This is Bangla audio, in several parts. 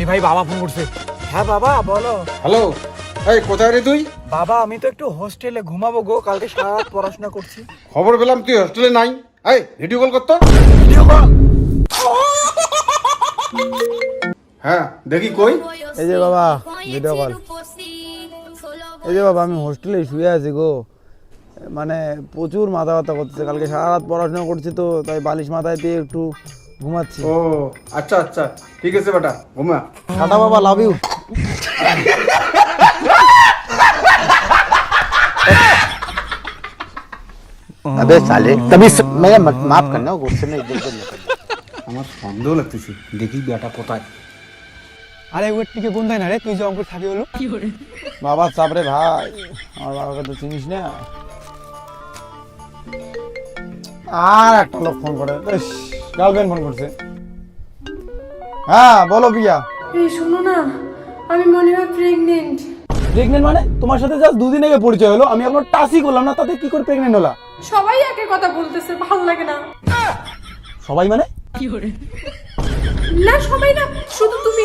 এই ভাই বাবা ফোন করছে। হ্যাঁ বাবা বলো। হ্যালো, এই কোথায় রে তুই? বাবা আমি তো একটু হোস্টেলে ঘুমাবো গো, কালকে সারা রাত পড়াশোনা করছি। খবর পেলাম তুই হোস্টেলে নাই। এই ভিডিও কল করতো। Video call? হ্যাঁ দেখি কই। এই যে বাবা ভিডিও কল। এই যে বাবা আমি হোস্টেলে শুয়ে আছি গো, মানে প্রচুর মাথা ব্যথা করতেছে, কালকে সারা রাত পড়াশোনা করছি তো তাই বালিশ মাথায় দিয়ে একটু ঘুমাচ্ছি। ও আচ্ছা আচ্ছা, ঠিক আছে বেটা, ঘুমা। টাটা বাবা, লাভ ইউ। अबे साले तभी मैं माफ करना गुस्से में इधर उधर निकल আমার সন্দেহ লাগতেছে, দেখি বেটা কোথায়। আরে ওর টিকে কোনটাই না রে, তুই যে অঙ্কুর থাকি হলো বাবা চাপরে ভাই, আমার বাবাকে তো চিনিস না। আর একটা লোক ফোন করে, গার্লফ্রেন্ড ফোন করছে। হ্যাঁ বলো প্রিয়া। এই শোনো না, আমি মনে হয় প্রেগনেন্ট। প্রেগনেন্ট মানে? তোমার সাথে জাস্ট দুদিন আগে পরিচয় হলো, আমি এখনো টাচই করলাম না, তাতে কি করে প্রেগনেন্ট হলা? সবাই একের কথা বলতেছে, ভালো লাগে না। সবাই মানে? না সবাই না, শুধু তুমি।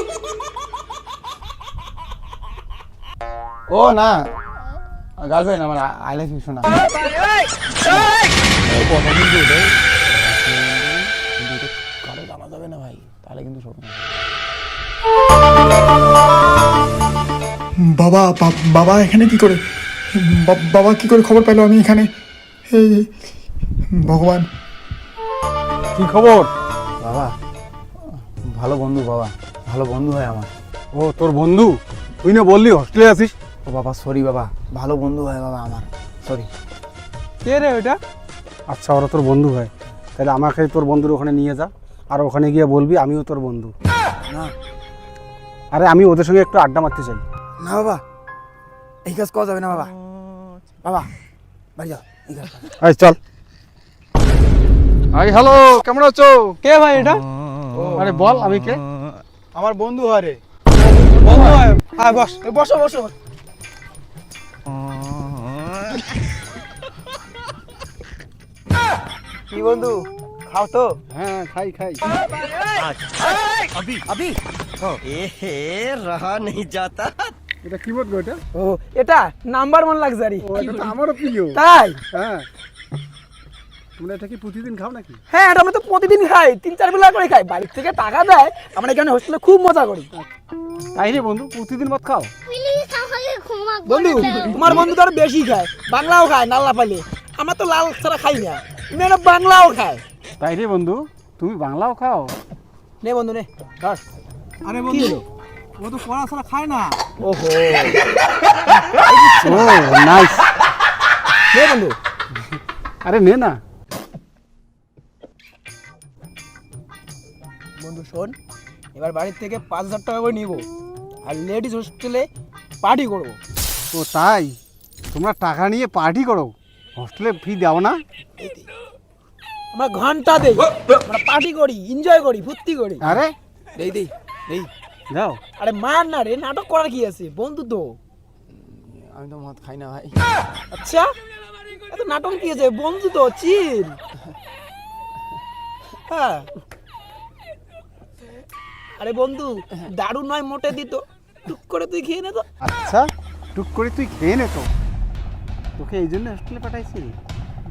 ও না, গার্লফ্রেন্ড আমার, আই লাভ ইউ শোনা। কারো জানা যাবে না ভাই, তাহলে কিন্তু শোনো। বাবা বাবা এখানে কি করে? বাবা কি করে খবর পেলো আমি এখানে? হে ভগবান, কি খবর? বাবা ভালো বন্ধু, বাবা ভালো বন্ধু হয় আমার। ও তোর বন্ধু? তুই না বললি হোস্টেলে আছিস? ও বাবা সরি বাবা, ভালো বন্ধু হয় বাবা আমার, সরি। কে রে ওটা? আচ্ছা ওরা তোর বন্ধু হয়, তাহলে আমাকে তোর বন্ধুর ওখানে নিয়ে যা, আর ওখানে গিয়ে বলবি আমিও তোর বন্ধু। না আরে আমি ওদের সঙ্গে একটু আড্ডা মারতে চাই। না বাবা, এই কাজ করা যাবে না বাবা। বাবা বাড়ি যাও, এই কাজ করা যাবে না। এই চল। হাই হ্যালো, কেমন আছো? কে ভাই এটা? আরে বল আমি কে? আমার বন্ধু হয় রে। বন্ধু হয়? হ্যাঁ বস, বসো বসো। কি বন্ধু, খাও তো? হ্যাঁ খাই খাই। रहा नहीं जाता এটা কি বলবো এটা? ও এটা নাম্বার 1 লাক্সারি। ও এটা তো আমারও প্রিয়। তাই? হ্যাঁ, তোমরা এটা কি প্রতিদিন খাও নাকি? হ্যাঁ এটা আমি তো প্রতিদিন খাই, 3-4 বেলা করে খাই, বাড়ির থেকে টাকা দেয়, আমরা এখানে হোস্টেলে খুব মজা করি। তাই রে বন্ধু, প্রতিদিন মত খাও? বন্ধু তোমার বন্ধু তো আরো বেশি খায়, বাংলাও খায় নাল্লা পালে, আমার তো লাল ছাড়া খাই না, মেয়েরা বাংলাও খায়। তাই রে বন্ধু, তুমি বাংলাও খাও? নে বন্ধু নে ধর। আরে কি হলো? ও তো পড়া ছাড়া খায় না। ওহো ও নাইস। নে বন্ধু। আরে নে না। বন্ধু শোন, এবার বাড়ির থেকে 5,000 টাকা করে নিব, আর লেডিস হোস্টেলে পার্টি করবো। ও তাই? তোমরা টাকা নিয়ে পার্টি করো, হোস্টেলে ফি দাও না? আমরা ঘন্টা দেই, আমরা পার্টি করি, এনজয় করি, ফুর্তি করি। আরে দেই দেই দেই। যাও। আরে মার না রে, নাটক করার কি আছে, বন্ধু তো। আমি তো মদ খাই না ভাই। আচ্ছা এত নাটক কি আছে, বন্ধু তো, চিল। হ্যাঁ আরে বন্ধু দারু নয় মোটে দিত, টুক করে তুই খেয়ে নে তো। আচ্ছা টুক করে তুই খেয়ে নে তো, তোকে এই জন্য হোস্টেলে পাঠাইছি।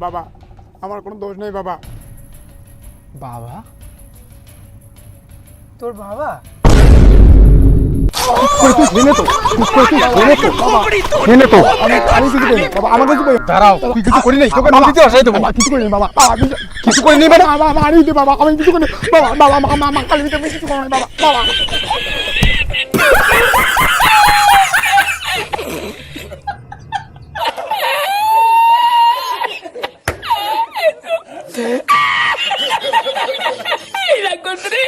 বাবা আমার কোনো দোষ নেই বাবা। বাবা? তোর বাবা? আমি কিছু করি বাবা, আমাকে কিছু করি। দাঁড়াও, তুই কিছু করি নাই, তোকে নদীতে আসাই দেবো। বাবা কিছু করি না বাবা, কিছু করি নি মানে? বাবা মারি দে বাবা, আমি কিছু করি না বাবা, বাবা মা কালি দিতে আমি কিছু করি না বাবা, বাবা। La encontré.